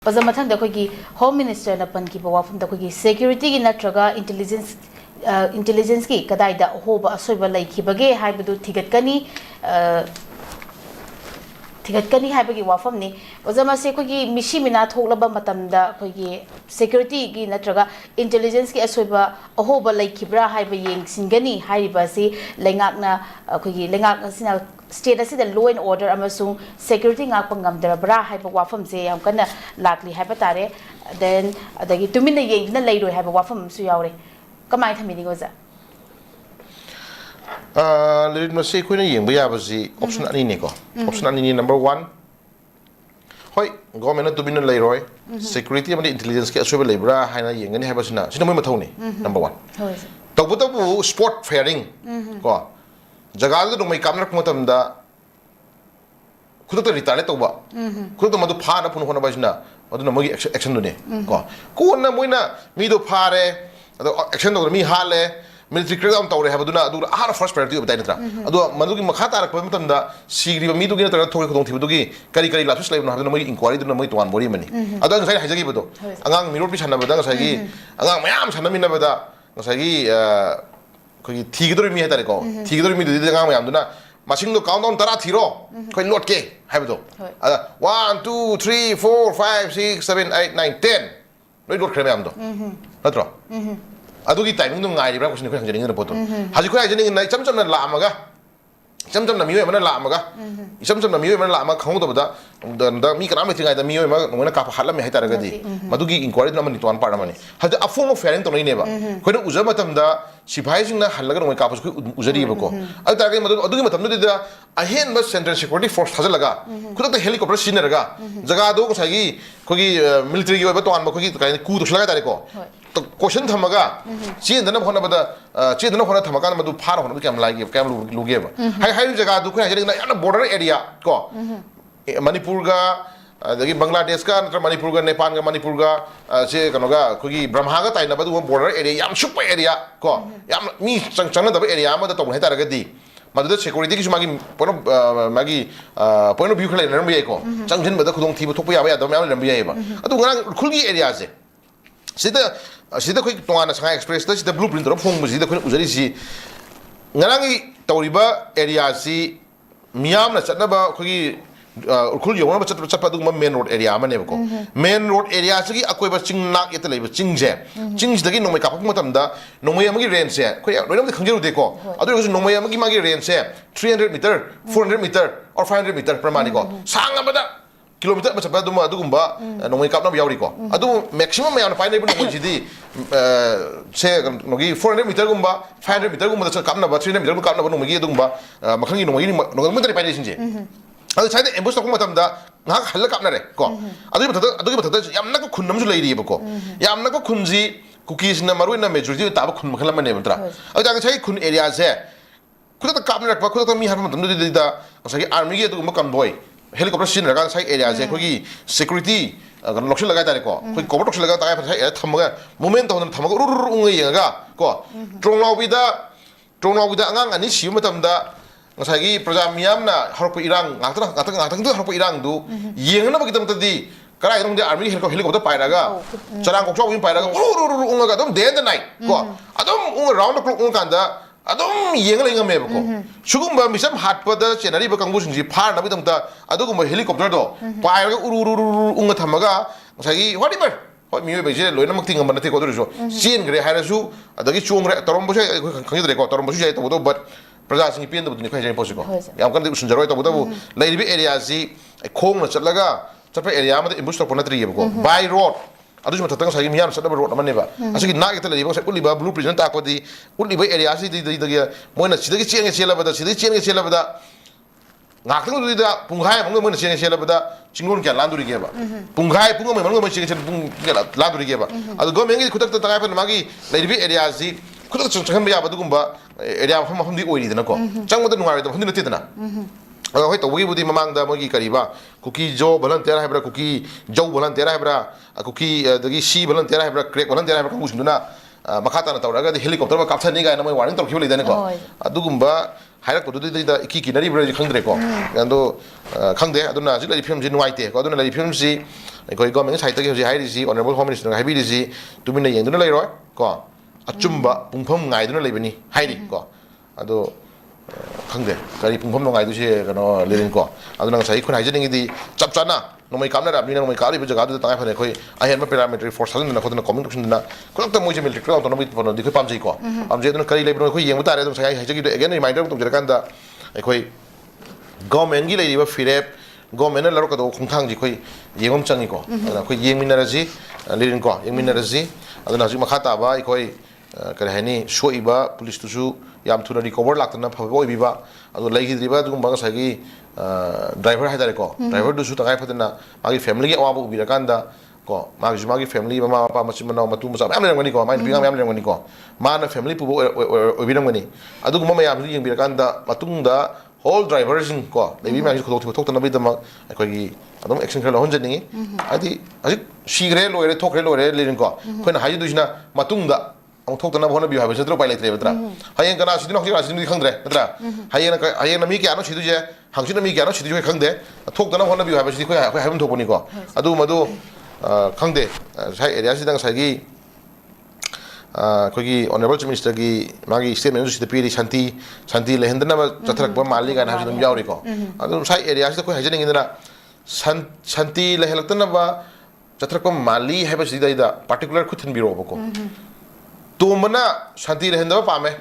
Paza mathang da khoi Home Minister na pan ki bawafum da khoi security gi natraga intelligence ki kadai da hoba asoiba lai ki bage haibadu thigatkani haibagi wafam ni paza ma se khoi mishi mina thoklaba matam da khoi security gi natraga intelligence ki asoiba ahoba lai ki bra haiba yeng singani haiba si lengak na khoi lengak na sina state as the law and order amasung security ngak pangam darabra haiba wafam se yam kana lakli haiba tare then adagi tumina yeng na leiroi haiba wafam su yaure kamai thamini goza lerin ma se khoina yeng ba yabasi option ani ne ko option ani ni number 1 hoi government na tumina leiroi security amani intelligence ke asoba leibra haina yengani haiba sina moi mathau ni number 1 hoi tabu sport fairing ko जगह तो नोई कामना कुमतम दा खुद तो retired तो बा खुद तो मधु फार पुन होना बाजना मधु नमगी एक्शन दुने को ना मोइना मी दो फारे अदो एक्शन तो मी हाले मिलिट्री क्रेडाउन तौरे है बदुना अदु आर फर्स्ट प्रायोरिटी बताइ नत्रा अदो मधु की मखा तारक मतम दा सीग्री मी दो की नत्रा थोक खदों थि बदुगी करी करी लासुस लेब न नमगी इंक्वायरी दुना मई तोवान बोरी मनी अदो नसाइ हाइजगी बदो अंगांग मिरोट बि सानना बदा नसाइगी अंगांग मयाम सानना मिना बदा नसाइगी कोई थीगदोरी मी है तारे को थीगदोरी मी दुदी गांग मयाम दुना मसिंग दो काउंटडाउन तरा थीरो कोई लोट के हाइबदो 1 2 3 4 5 6 7 8 9 10 नोई लोट खरे मयाम दो नत्रो अदुगी टाइमिंग दो गाइरि ब्रा क्वेश्चन को हंजरिंग न पोतो हाजि को हाजरिंग न चम चम न लामगा चम चम न मियो मन लामगा चम चम न मियो मन लाम खौ दबदा द मी कनाम थिंगाय द मियो म नोना का हलम है तारगा दी मदुगी इंक्वायरी न मन नितवान पाड़ मनी हद अफोंग फेरिंग तो नहीं नेबा कोइन उजर मतम दा सिपाही सिंह हल्लग नोय का पस उजरी बको अ तारगे मदु अदुगी मतम द अहेन बस सेंट्रल सिक्योरिटी फोर्स थाज लगा खुद हेलीकॉप्टर सिनरगा जगह दो सागी खोगी मिलिट्री की ओबा तोन बखोगी काई कू तो लगा तारे को तो क्वेश्चन थमगा चेंदना होना बदा चेंदना होना थमका मदु फार होना केम लागे केम लुगे हाई हाई जगह दु खोय हजरिंग ना बॉर्डर एरिया को manipur ga dagi bangladesh ka natra manipur ga nepal ga manipur ga se kanoga khogi brahma ga taina badu border area yam super area ko yam mi changna da area ma da to heta raga di madu security ki magi point of view khale na mbi ko changjin ba da khudong thi thok pa ya ba da ma ram bi ba adu ngang khulgi area se sida khoi tona sanga express da sida blueprint ro phong bu sida khoi uzari si ngangi tawriba area si miyam na chatna ba khoi उखुल योना बचत चप्पा दुगमा main road area मने बको main road area सगी अकोइबा चिंग नाक येत लेब चिंग जे चिंग दगी नोमै कापक मतमदा नोमै अमगी range से खोय रोइनम दे खंजेरु देखो अदु गसु नोमै अमगी मागी रेंज से 300 मीटर 400 मीटर और 500 मीटर प्रमाणि को सांग बदा किलोमीटर बचपा दुमा दुगुंबा नोमै कापना यावरी को अदु मैक्सिमम यान पाइ नेबु नोमै जिदी से नोगी 400 मीटर गुंबा 500 मीटर गुंबा कापना 300 मीटर कापना नोमै दुगुंबा मखंगी नोमै नोमै तरि पाइ सिंजे अदु साइड एम्बुश तक मतम दा ngak hal kap na re ko adu ba thada yamna ko khun namju leiri ba ko yamna ko khunji cookies na maru na majority ta ba khun makhala mane mantra adu ja sai khun area se khuda kap na rakba khuda mi har matam du da sai army ge du ma convoy helicopter sin ra sai area se khogi security gan lokshin laga ta re ko khoi cover lokshin laga ta sai thamaga moment to thamaga ru unga yenga ko tronglao bi da angang ani siu matam da ngasagi praja miyam na harpo irang ngatang tu harpo irang du yengna ba kitam tadi karai dong de army helicopter pairaga charang kokchau win pairaga unga ga dom day and night ko adom unga round the clock unga kanda adom yengla ingame ba ko sugum ba misam hat pa da chenari ba kangbu singji phar na bitam ta adugum helicopter do pairaga unga thamaga ngasagi whatever hoi miyo ba je loina mak tinga manate ko do jo chen gre hairasu adagi chongre torom bo je khangi de ko torom bo je to but प्रजा Singh pen दबुनि खै जै पोसिको याम कन उसन जरोय तबु लैरिबि area जी खोंग न चलगा चप area म इम्बुस तक पनत्रि यबको by road अदु म ततंग साइ मियाम सदब रोड मनेबा असि नाग त लैबो से उलिबा ब्लूप्रिंट ता कोदि उलिबा एरिया सि दि Moina सिदि चेंगे चेलबदा सिदि चेंगे चेलबदा ngakang du da punghai mong mo cheng chelabada chingun kya landuri geba punghai pungo me mong mo cheng chel pung kya landuri geba adu go mengi khutak ta ga pa magi laibi area ji khutak chang ba ba dugumba area pham di oiri dana ko chang mada nungai da pham di dana hoi to wi budi mamang da mogi kariba kuki jo volunteer haibra kuki jo volunteer haibra kuki dagi si volunteer haibra crack volunteer haibra kangu sinduna makata na tawraga helicopter ba kapthani ga na moi warning tawkhiba leidane ko adugumba हायरक तो दुदा की नरी ब्रज खंगद्रे को गंदो खंगदे अदुना जि लरि film जि नुवाइते को अदुना लरि film जि ꯑꯩꯈꯣꯏ government ꯁꯥꯏꯠꯇꯒꯤ ꯍꯧꯖꯤꯛ ꯍꯥꯏꯔꯤꯁꯤ ꯑꯣꯅꯔꯦꯕꯜ ꯍꯣꯝ ꯃꯤꯅꯤꯁꯇꯔꯅ ꯍꯥꯏꯕꯤꯔꯤꯁꯤ ꯇꯨꯃꯤꯟꯅ ꯌꯦꯡꯗꯨꯅ ꯂꯩꯔꯣꯏ ꯀꯣ ꯑꯆꯨꯝꯕ ꯄꯨꯡꯐꯝ ꯉꯥꯏꯗꯨꯅ ꯂꯩꯕꯅꯤ ꯍꯥꯏꯔꯤ ꯀꯣ ꯑꯗꯣ ꯈꯪꯗꯦ ꯀꯔꯤ ꯄꯨꯡꯐꯝ ꯅꯨꯡꯉꯥꯏꯗꯣꯏꯁꯦ ꯀꯩꯅꯣ ꯂꯤꯔꯤꯟꯀꯣ ꯑꯗꯨꯅ ꯉꯁꯥꯏ ꯑꯩꯈꯣꯏꯅ ꯍꯥꯏꯖꯅꯤꯡꯉꯤꯗꯤ ꯆꯞ ꯆꯥꯅ ꯅꯣꯡꯃꯩ ꯀꯥꯞꯅꯔꯕꯅꯤꯅ ꯅꯣꯡꯃꯩ ꯀꯥꯞꯂꯤꯕ ꯖꯒꯥꯗꯨꯗ ꯇꯉꯥꯏ ꯐꯗꯅ ꯑꯩꯈꯣꯏ ꯑꯍꯦꯟꯕ ꯄꯦꯔꯥꯃꯤꯂꯤꯇꯔꯤ ꯐꯣꯔꯁ ꯊꯥꯖꯤꯟꯗꯅ ꯈꯣꯠꯇꯅ ꯀꯣꯃꯤꯡ ꯇꯧꯁꯤꯟꯗꯅ ꯈꯨꯗꯛꯇ ꯃꯣꯏꯁꯦ ꯃꯤꯂꯤꯇꯔꯤ ꯑꯣꯇꯣꯅꯣꯃꯤ ꯐꯅꯗꯤ ꯑꯩꯈꯣꯏ ꯄꯥꯝꯖꯩꯀꯣ ꯄꯥꯝꯖꯩ ꯑꯗꯨꯅ ꯀꯔꯤ ꯂꯩꯕꯅꯣ ꯑꯩꯈꯣꯏ ꯌꯦꯡꯕ ꯇꯥꯔꯦ ꯑꯗꯨꯝ ꯉꯁꯥꯏ ꯍꯥꯏꯖꯈꯤꯕꯗꯣ ꯑꯦꯒꯦꯟ ꯔꯤꯃꯥꯏꯟꯗꯔ ꯑꯃ ꯇꯧꯖꯔꯀꯥꯟꯗ ꯑꯩꯈꯣꯏ ꯒꯣꯔꯃꯦꯟꯒꯤ ꯂꯩꯔꯤꯕ ꯐꯤꯔꯦꯞ ꯒꯣꯔꯃꯦꯟꯅ ꯂꯧꯔꯛꯀꯗꯧꯕ ꯈꯣꯡꯊꯥꯡꯁꯤ ꯑꯩꯈꯣꯏ ꯌꯦꯡꯕ ꯑꯃ ꯆꯪꯉꯤꯀꯣ ꯑꯗꯨꯅ ꯑꯩꯈꯣꯏ ꯌꯦꯡꯃꯤꯟꯅꯔꯁꯤ ꯂꯤꯔꯤꯟꯀꯣ ꯌꯦꯡꯃꯤꯟꯅꯔꯁꯤ ꯑꯗꯨꯅ ꯍꯧꯖꯤꯛ ꯃꯈꯥ ꯇꯥꯕ ꯑꯩꯈꯣꯏ ꯀꯔꯤ ꯍꯥꯏꯅꯤ ꯁꯣꯛꯏꯕ ꯄꯨꯂꯤꯁꯇꯨꯁꯨ ꯌꯥꯝ ꯊꯨꯅ ꯔꯤꯀꯣꯚꯔ ꯂꯥꯛꯇꯅ ꯐꯕ ꯑꯣꯏꯕꯤꯕ ꯑꯗꯨ ꯂꯩꯈꯤꯗ꯭ꯔꯤꯕ ꯑꯗꯨꯒꯨꯝꯕ ꯉꯁꯥꯏꯒꯤ ꯗ꯭ꯔꯥꯏꯚꯔ ꯍꯥꯏꯇꯥꯔꯦꯀꯣ ꯗ꯭ꯔꯥꯏꯚꯔꯗꯨꯁꯨ ꯇꯉꯥꯏ ꯐꯗꯅ ꯃꯥꯒꯤ ꯐꯦꯃꯤꯂꯤꯒꯤ ꯑꯋꯥꯕ ꯎꯕꯤꯔꯀꯥꯟꯗ ꯀꯣ ꯃꯥꯒꯤ ꯐꯦꯃꯤꯂꯤ ꯃꯃꯥ ꯃꯄꯥ ꯃꯆꯤꯟ ꯃꯅꯥꯎ ꯃꯇꯨ ꯃꯆꯥ ꯃꯌꯥꯝ ꯂꯩꯔꯝꯒꯅꯤꯀꯣ ꯃꯥꯒꯤ ꯅꯨꯄꯤ ꯑꯉꯥꯡ ꯃꯌꯥꯝ ꯂꯩꯔꯝꯒꯅꯤꯀꯣ ꯃꯥꯅ ꯐꯦꯃꯤꯂꯤ ꯄꯨꯕ ꯑꯣꯏꯕꯤꯔꯝꯒꯅꯤ ꯑꯗꯨꯒꯨꯝꯕ ꯃꯌꯥꯝꯁꯨ ꯌꯦꯡꯕꯤꯔꯀꯥꯟꯗ ꯃꯇꯨꯡꯗ ꯍꯣꯜ ꯗ꯭ꯔꯥꯏꯚꯔꯁꯤꯡ ꯀꯣ ꯂꯩꯕꯤ ꯃꯌꯥꯝꯁꯤ ꯈꯨꯗꯣꯡꯊꯤꯕ ꯊꯣꯛꯇꯅꯕꯒꯤꯗꯃꯛ ꯑꯩꯈꯣꯏꯒꯤ ꯑꯗꯨꯝ ꯑꯦꯛꯁꯟ ꯈꯔ ꯂꯧꯍꯟꯖꯅꯤꯡꯉꯤ ꯍꯥꯏꯗꯤ ꯍꯧꯖꯤꯛ ꯁꯤꯈ꯭ꯔꯦ ꯂꯣꯏꯔꯦ ꯊꯣꯛꯈ꯭ꯔꯦ ꯂꯣꯏꯔꯦ ꯂꯤꯔꯤꯟꯀꯣ ꯑꯩꯈꯣꯏꯅ ꯍꯥꯏꯖꯗꯣꯏꯁꯤꯅ ꯃꯇꯨꯡꯗ ꯑꯃꯨꯛ ꯊꯣꯛꯇꯅꯕ ꯍꯣꯠꯅꯕꯤꯌꯨ ꯍꯥꯏꯕꯁꯤ ꯅꯠꯇ꯭ꯔ ꯎꯄꯥꯏ ꯂꯩꯇ꯭ꯔꯦꯕ ꯅꯠꯇ꯭ꯔꯥ ꯍꯌꯦꯡ ꯀꯅꯥ ꯁꯤꯗꯣꯏꯅꯣ ꯍꯧꯖꯤꯛ ꯀꯅꯥ ꯁꯤꯗꯣꯏꯅꯣ ꯈꯪꯗ꯭ꯔꯦ ꯅꯠꯇ꯭ꯔꯥ ꯍꯌꯦꯡꯅ ꯃꯤ ꯀꯌꯥꯅꯣ ꯁꯤꯗꯣꯏꯁꯦ ꯍꯪꯆꯤꯠꯅ ꯃꯤ ꯀꯌꯥꯅꯣ ꯁꯤꯗꯣꯏꯁꯦ ꯈꯪꯗꯦ ꯊꯣꯛꯇꯅꯕ ꯍꯣꯠꯅꯕꯤꯌꯨ ꯍꯥꯏꯕꯁꯤꯗꯤ ꯑꯩꯈꯣꯏ ꯍꯥꯏꯐꯝ ꯊꯣꯛꯄꯅꯤꯀꯣ ꯑꯗꯨ ꯃꯗꯨ ꯈꯪꯗꯦ ꯉꯁꯥꯏ ꯑꯦꯔꯤꯌꯥꯁꯤꯗ ꯉꯁꯥꯏꯒꯤ ꯑꯩꯈꯣꯏꯒꯤ ꯑꯣꯅꯔꯦꯕꯜ ꯆꯤꯐ ꯃꯤꯅꯤꯁꯇꯔꯒꯤ ꯃꯥꯒꯤ ꯁ꯭ꯇꯦꯠꯃꯦꯟꯁꯨ ꯁꯤꯗ ꯄꯤꯔꯤ ꯁꯥꯟꯇꯤ ꯂꯩꯍꯟꯗꯅꯕ ꯆꯠꯊꯔꯛꯄ ꯃꯥꯜꯂꯤ ꯀꯥꯏꯅ ꯍꯥꯏꯕꯁꯨ ꯑꯗꯨꯝ ꯌꯥꯎꯔꯤꯀꯣ ꯑꯗꯨ ꯉꯁꯥꯏ ꯑꯦꯔꯤꯌꯥꯁꯤꯗ ꯑꯩꯈꯣꯏ ꯍꯥꯏꯖꯅꯤꯡꯉꯤꯗꯅ ꯁꯥꯟꯇꯤ ꯂꯩꯍꯜꯂꯛꯇꯅꯕ ꯆꯠꯊꯔꯛꯄ ꯃꯥꯜꯂꯤ ꯍꯥꯏꯕꯁꯤꯗꯩꯗ ꯄꯥꯔꯇꯤꯀꯨꯂꯔ ꯈꯨꯠ ꯊꯤꯟꯕꯤꯔꯛꯑꯣꯕꯀꯣ ꯇꯣꯝꯕꯅ ꯁꯥꯟꯇꯤ ꯂꯩꯍꯟꯗꯕ ꯄꯥꯝꯃꯦ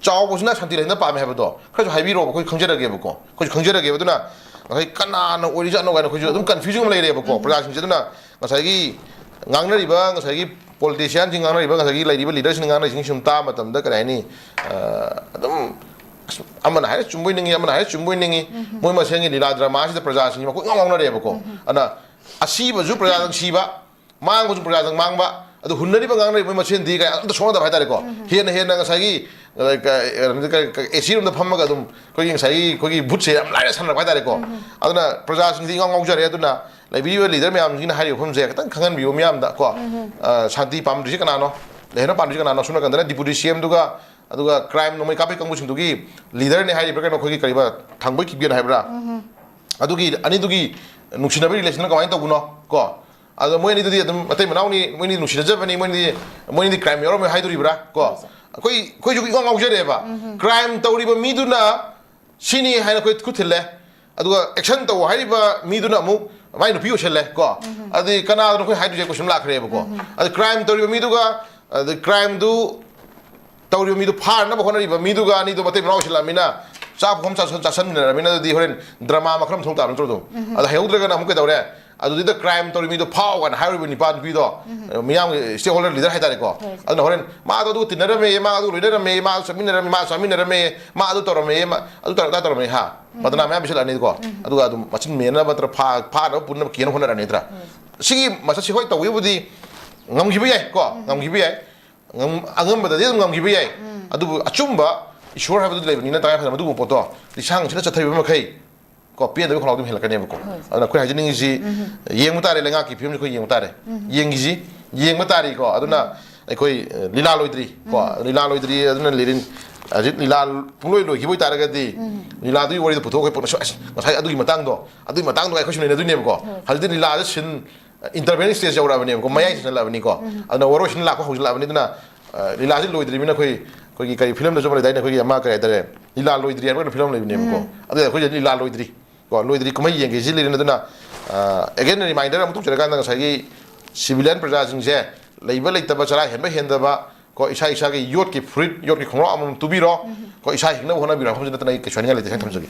ꯆꯥꯎꯕꯁꯤꯅ ꯁꯥꯟꯇꯤ ꯂꯩꯍꯟꯗꯕ ꯄꯥꯝꯃꯦ ꯍꯥꯏꯕꯗꯣ ꯈꯔꯁꯨ ꯍꯥꯏꯕꯤꯔꯛꯑꯣꯕ ꯑꯩꯈꯣꯏ ꯈꯪꯖꯔꯒꯦꯕꯀꯣ ꯑꯩꯈꯣꯏꯁꯨ ꯈꯪꯖꯔꯒꯦꯕ ꯑꯗꯨꯅ ꯉꯁꯥꯏ ꯀꯅꯥꯅ ꯑꯣꯏꯔꯤꯖꯥꯠꯅꯣ ꯀꯥꯏꯅ ꯑꯩꯈꯣꯏꯁꯨ ꯑꯗꯨꯝ ꯀꯟꯐ꯭ꯌꯨꯖꯟ ꯑꯃ ꯂꯩꯔꯦꯕꯀꯣ प्रजाꯁꯤꯡꯁꯦ ꯑꯗꯨꯅ ꯉꯁꯥꯏꯒꯤ ꯉꯥꯡꯅꯔꯤꯕ ꯉꯁꯥꯏꯒꯤ ꯄꯣꯂꯤꯇꯤꯁꯤꯌꯥꯟꯁꯤꯡ ꯉꯥꯡꯅꯔꯤꯕ ꯉꯁꯥꯏꯒꯤ ꯂꯩꯔꯤꯕ ꯂꯤꯗꯔꯁꯤꯡ ꯉꯥꯡꯅꯔꯤꯁꯤꯡ ꯁꯨꯝ ꯇꯥꯕ ꯃꯇꯝꯗ ꯀꯔꯤ ꯍꯥꯏꯅꯤ ꯑꯗꯨꯝ ꯑꯃꯅ ꯍꯥꯏꯔꯦ ꯆꯨꯝꯕꯣꯏ ꯅꯤꯡꯉꯤ ꯑꯃꯅ ꯍꯥꯏꯔꯦ ꯆꯨꯝꯕꯣꯏ ꯅꯤꯡꯉꯤ ꯃꯣꯏ ꯃꯁꯦꯟꯒꯤ ꯂꯤꯂꯥ ꯗ꯭ꯔꯃꯥꯁꯤꯗ प्रजाꯁꯤꯡꯁꯤ ꯃꯀꯣꯛ ꯉꯥꯎꯅꯔꯦꯕꯀꯣ ꯑꯗꯨꯅ ꯑꯁꯤꯕꯁꯨ प्रजाꯗꯪ ꯁꯤꯕ ꯃꯥꯡꯕꯁꯨ प्रजाꯗꯪ ꯃꯥꯡꯕ ꯑꯗꯨ ꯍꯨꯟꯅꯔꯤꯕ ꯉꯥꯡꯅꯔꯤꯕ ꯃꯁꯦꯟꯗꯤ ꯀꯌꯥ ꯑꯝꯇ ꯁꯣꯛꯅꯗꯕ ꯍꯥꯏꯇꯥꯔꯦꯀꯣ ꯍꯦꯟꯅ ꯉꯁꯥꯏꯒꯤ ꯑꯦꯁꯤ ꯔꯨꯝꯗ ꯐꯝꯃꯒ ꯑꯗꯨꯝ ꯑꯩꯈꯣꯏꯒꯤ ꯉꯁꯥꯏꯒꯤ ꯑꯩꯈꯣꯏꯒꯤ ꯚꯨꯠꯁꯦ ꯌꯥꯝ ꯂꯥꯏꯅ ꯁꯥꯟꯅꯔꯛꯄ ꯍꯥꯏꯇꯥꯔꯦꯀꯣ ꯑꯗꯨꯅ प्रजाꯁꯤꯡꯗꯤ ꯏꯉꯥꯎ ꯉꯥꯎꯖꯔꯦ ꯑꯗꯨꯅ ꯂꯩꯕꯤꯔꯤꯕ ꯂꯤꯗꯔ ꯃꯌꯥꯝꯁꯤꯡꯅ ꯍꯥꯏꯔꯤꯕ ꯋꯥꯐꯝꯁꯦ ꯈꯤꯇꯪ ꯈꯪꯍꯟꯕꯤꯌꯨ ꯃꯤꯌꯥꯝꯗ ꯀꯣ ꯁꯥꯟꯇꯤ ꯄꯥꯝꯗ꯭ꯔꯤꯁꯤ ꯀꯅꯥꯅꯣ ꯂꯩꯍꯟꯕ ꯄꯥꯝꯗ꯭ꯔꯤꯁꯤ ꯀꯅꯥꯅꯣ ꯁꯣꯝ ꯅꯥꯀꯟꯗꯅ ꯗꯤꯄꯨꯇꯤ ꯁꯤ.ꯑꯦꯝꯗꯨꯒ ꯑꯗꯨꯒ ꯀ꯭ꯔꯥꯏꯝ ꯅꯣꯡꯃꯩ ꯀꯥꯞꯄꯤ ꯀꯥꯡꯕꯨꯁꯤꯡꯗꯨꯒꯤ ꯂꯤꯗꯔꯅꯦ ꯍꯥꯏꯔꯤꯕ꯭ꯔꯥ ꯀꯩꯅꯣ ꯑꯩꯈꯣꯏꯒꯤ ꯀꯔꯤꯕ ꯊꯥꯡꯕꯩ ꯀꯤꯞꯒꯦꯟ ꯍꯥꯏꯕ꯭ꯔꯥ ꯑꯗꯨꯒꯤ ꯑꯅꯤꯗꯨꯒꯤ ꯅꯨꯡꯁꯤꯅꯕ ꯔꯤꯂꯦꯁꯟꯅ ꯀꯃꯥꯏꯅ ꯇꯧꯕꯅꯣ ꯀꯣ ꯑꯗꯣ ꯃꯣꯏ ꯑꯅꯤꯗꯨꯗꯤ ꯑꯗꯨꯝ ꯃꯇꯩ ꯃꯅꯥꯎꯅꯤ ꯃꯣꯏꯅꯤ ꯅꯨꯡꯁꯤꯅꯖꯕꯅꯤ ꯃꯣꯏꯅꯤꯗꯤ ꯀ꯭ꯔꯥꯏꯝ ꯌꯥꯎꯔꯝꯃꯦ ꯍꯥꯏꯗꯣꯔꯤꯕ꯭ꯔꯥ ꯀꯣ ꯑꯩꯈꯣꯏꯁꯨ ꯏꯉꯥꯎ ꯉꯥꯎꯖꯔꯦꯕ ꯀ꯭ꯔꯥꯏꯝ ꯇꯧꯔꯤꯕ ꯃꯤꯗꯨꯅ ꯁꯤꯅꯤ ꯍꯥꯏꯅ ꯑꯩꯈꯣꯏ ꯈꯨꯠ ꯊꯤꯜꯂꯦ ꯑꯗꯨꯒ ꯑꯦꯛꯁꯟ ꯇꯧ ꯍꯥꯏꯔꯤꯕ ꯃꯤꯗꯨꯅ ꯑꯃꯨꯛ ꯃꯥꯏ ꯅꯨꯄꯤ ꯑꯣꯏꯁꯜꯂꯦ ꯀꯣ ꯑꯗꯨꯗꯤ ꯀꯅꯥꯗꯅꯣ ꯑꯩꯈꯣꯏ ꯍꯥꯏꯗꯣꯏꯁꯦ ꯀꯣꯏꯁꯟ ꯂꯥꯛꯈ꯭ꯔꯦꯕꯀꯣ ꯑꯗꯨ ꯀ꯭ꯔꯥꯏꯝ ꯇꯧꯔꯤꯕ ꯃꯤꯗꯨꯒ ꯑꯗꯨ ꯀ꯭ꯔꯥꯏꯝꯗꯨ ꯇꯧꯔꯤꯕ ꯃꯤꯗꯨ ꯐꯥꯅꯕ ꯍꯣꯠꯅꯔꯤꯕ ꯃꯤꯗꯨꯒ ꯑꯅꯤꯗꯨ ꯃꯇꯩ ꯃꯅꯥꯎ ꯑꯣꯏꯁꯤꯜꯂꯛꯑꯕꯅꯤ나 ꯆꯥꯛ ꯄꯨꯈꯝ ꯆꯥꯁꯟꯃꯤꯟꯅꯔꯕꯅꯤꯅ ꯑꯗꯨꯗꯤ ꯍꯣꯔꯦꯟ ꯗ꯭ꯔꯃꯥ ꯃꯈꯜ ꯑꯃ ꯊꯣꯛ ꯇꯥꯕ ꯅꯠꯇ꯭ꯔꯣ ꯑꯗꯨꯝ ꯑꯗ ꯍꯩꯍꯧꯗ꯭ꯔꯒꯅ ꯑꯃꯨꯛ ꯀꯩꯗꯧꯔꯦ ꯑꯗꯨꯗ ꯀ꯭ꯔꯥꯏꯝ ꯇꯧꯔꯤꯕ ꯃꯤꯗꯣ ꯐꯥꯎ ꯀꯥꯏꯅ ꯍꯥꯏꯔꯤꯕ ꯅꯨꯄꯤꯗꯣ ꯃꯤꯌꯥꯝꯒꯤ ꯁ꯭ꯇꯦꯛ ꯍꯣꯜꯗꯔ ꯂꯤꯗꯔ ꯍꯥꯏꯇꯥꯔꯦꯀꯣ ꯑꯗꯨꯅ ꯍꯣꯔꯦꯟ ꯃꯥꯗꯣ ꯑꯗꯨ ꯇꯤꯟꯅꯔꯝꯃꯦ ꯃꯥ ꯑꯗꯨ ꯂꯣꯏꯅꯔꯝꯃꯦ ꯃꯥ ꯆꯠꯃꯤꯟꯅꯔꯝꯃꯦ ꯃꯥ ꯆꯥꯃꯤꯟꯅꯔꯝꯃꯦ ꯃꯥ ꯑꯗꯨ ꯇꯧꯔꯝꯃꯦ ꯑꯗꯨ ꯇꯧꯔꯝꯃꯦ ꯍꯥ ꯄꯗꯅꯥ ꯃꯌꯥꯝ ꯄꯤꯁꯜꯂꯛꯑꯅꯤꯀꯣ ꯑꯗꯨꯒ ꯑꯗꯨꯝ ꯃꯆꯤꯟ ꯃꯦꯟꯅꯕ ꯅꯠꯇ꯭ꯔ ꯐꯥꯅꯕ ꯄꯨꯟꯅꯕ ꯀꯦꯅ ꯍꯣꯠꯅꯔꯛꯑꯅꯤ ꯅꯠꯇ꯭ꯔꯥ ꯁꯤꯒꯤ ꯃꯁꯛꯁꯤ ꯍꯣꯏ ꯇꯧꯕꯤꯕꯨꯗꯤ ꯉꯝꯈꯤꯕ ꯌꯥꯏ ꯀꯣ ꯉꯝꯈꯤꯕ ꯌꯥꯏ ꯑꯉꯝꯕꯗꯗꯤ ꯑꯗꯨꯝ ꯉꯝꯈꯤꯕ ꯌꯥꯏ ꯑꯗꯨꯕꯨ ꯑꯆꯨꯝꯕ ꯏꯁꯣꯔ ꯍꯥꯏꯕꯗꯨ ꯂꯩꯕꯅꯤꯅ ꯇꯉꯥꯏ ꯐꯗꯅ ꯃꯗꯨꯒꯨꯝꯕ ꯄꯣꯠꯇꯣ ꯂꯤꯁꯥꯡꯁꯤꯗ ꯆꯠꯊꯔꯤꯕ ꯃꯈꯩ ꯀꯣ ꯄꯦꯟꯗꯕ ꯈꯣꯡꯂꯥꯎ ꯑꯗꯨꯝ ꯍꯦꯜꯂꯛꯀꯅꯦꯕꯀꯣ ꯑꯗꯨꯅ ꯑꯩꯈꯣꯏ ꯍꯥꯏꯖꯅꯤꯡꯉꯤꯁꯤ ꯌꯦꯡꯕ ꯇꯥꯔꯦ ꯂꯩꯉꯥꯛꯀꯤ ꯐꯤꯕꯝꯁꯤ ꯑꯩꯈꯣꯏ ꯌꯦꯡꯕ ꯇꯥꯔꯦ ꯌꯦꯡꯈꯤꯁꯤ ꯌꯦꯡꯕ ꯇꯥꯔꯤꯀꯣ ꯑꯗꯨꯅ ꯑꯩꯈꯣꯏ ꯂꯤꯂꯥ ꯂꯣꯏꯗ꯭ꯔꯤ ꯀꯣ ꯂꯤꯂꯥ ꯂꯣꯏꯗ꯭ꯔꯤ ꯑꯗꯨꯅ ꯂꯤꯔꯤꯟ ꯍꯧꯖꯤꯛ ꯂꯤꯂꯥ ꯄꯨꯡꯂꯣꯏ ꯂꯣꯏꯈꯤꯕ ꯑꯣꯏꯇꯥꯔꯒꯗꯤ ꯂꯤꯂꯥꯗꯨꯒꯤ ꯋꯥꯔꯤꯗꯣ ꯄꯨꯊꯣꯛꯑꯒꯉꯁꯥꯏ ꯑꯗꯨꯒꯤ ꯃꯇꯥꯡꯗꯣ ꯑꯩꯈꯣꯏ ꯁꯨꯝ ꯅꯩꯅꯗꯣꯏꯅꯦꯕꯀꯣ ꯍꯧꯖꯤꯛꯇꯤ ꯂꯤꯂꯥꯗ ꯁꯤꯟ ꯏꯟꯇꯔꯚꯦꯟ ꯁ꯭ꯇꯦꯖ ꯌꯧꯔꯛꯑꯕꯅꯦꯕꯀꯣ ꯃꯌꯥꯏ ꯆꯠꯁꯤꯜꯂꯛꯑꯕꯅꯤꯀꯣ ꯑꯗꯨꯅ ꯋꯥꯔꯣꯏꯁꯤꯟ ꯂꯥꯛꯄ ꯍꯧꯖꯤꯜꯂꯛꯑꯕꯅꯤ ꯑꯗꯨꯅ ꯂꯤꯂꯥꯁꯤ ꯂꯣꯏꯗ꯭ꯔꯤꯕꯅꯤꯅ ꯑꯩꯈꯣꯏꯒꯤ ꯀꯔꯤ ꯐꯤꯂꯝꯗꯁꯨ ꯑꯃ ꯂꯩꯗꯥꯏꯅꯦ ꯑꯩꯈꯣꯏꯒꯤ ꯑꯃ ꯀꯔꯤ ꯍꯥꯏꯇꯥꯔꯦ ꯂꯤꯂꯥ ꯂꯣꯏꯗ꯭ꯔꯤ ꯍꯥꯏꯕ ꯐꯤꯂꯝ ꯂꯩꯕꯅꯦꯕꯀꯣ ꯑꯗꯨꯗ ꯑꯩꯈꯣꯏꯁꯦ ꯂꯤꯂꯥ ꯂꯣꯏꯗ꯭ꯔꯤ ꯀꯣ ꯂꯣꯏꯗ꯭ꯔꯤ ꯀꯨꯝꯍꯩ ꯌꯦꯡꯒꯦꯁꯤ ꯂꯤꯔꯤꯟ ꯑꯗꯨꯅ ꯑꯦꯒꯦꯟ ꯔꯤꯃꯥꯏꯟꯗꯔ ꯑꯃ ꯇꯧꯖꯔꯀꯥꯟꯗ ꯉꯁꯥꯏꯒꯤ ꯁꯤꯚꯤꯂꯤꯌꯟ प्रजाꯁꯤꯡꯁꯦ ꯂꯩꯕ ꯂꯩꯇꯕ ꯆꯔꯥ ꯍꯦꯟꯗꯕ ꯀꯣ ꯏꯁꯥꯒꯤ ꯌꯣꯠꯀꯤ ꯐꯨꯔꯤꯠ ꯌꯣꯠꯀꯤ ꯈꯣꯡꯒ꯭ꯔꯥꯎ ꯑꯃꯃꯝ ꯇꯨꯕꯤꯔꯣ ꯀꯣ ꯏꯁꯥ ꯍꯤꯡꯅꯕ ꯍꯣꯠꯅꯕꯤꯔꯣ ꯍꯥꯏꯕꯁꯤ ꯅꯠꯇꯅ ꯑꯩ ꯀꯩꯁꯨ ꯍꯥꯏꯅꯤꯡꯉꯥꯏ ꯂꯩꯇꯦ ꯍꯥꯏꯅ ꯊꯝꯖꯒꯦ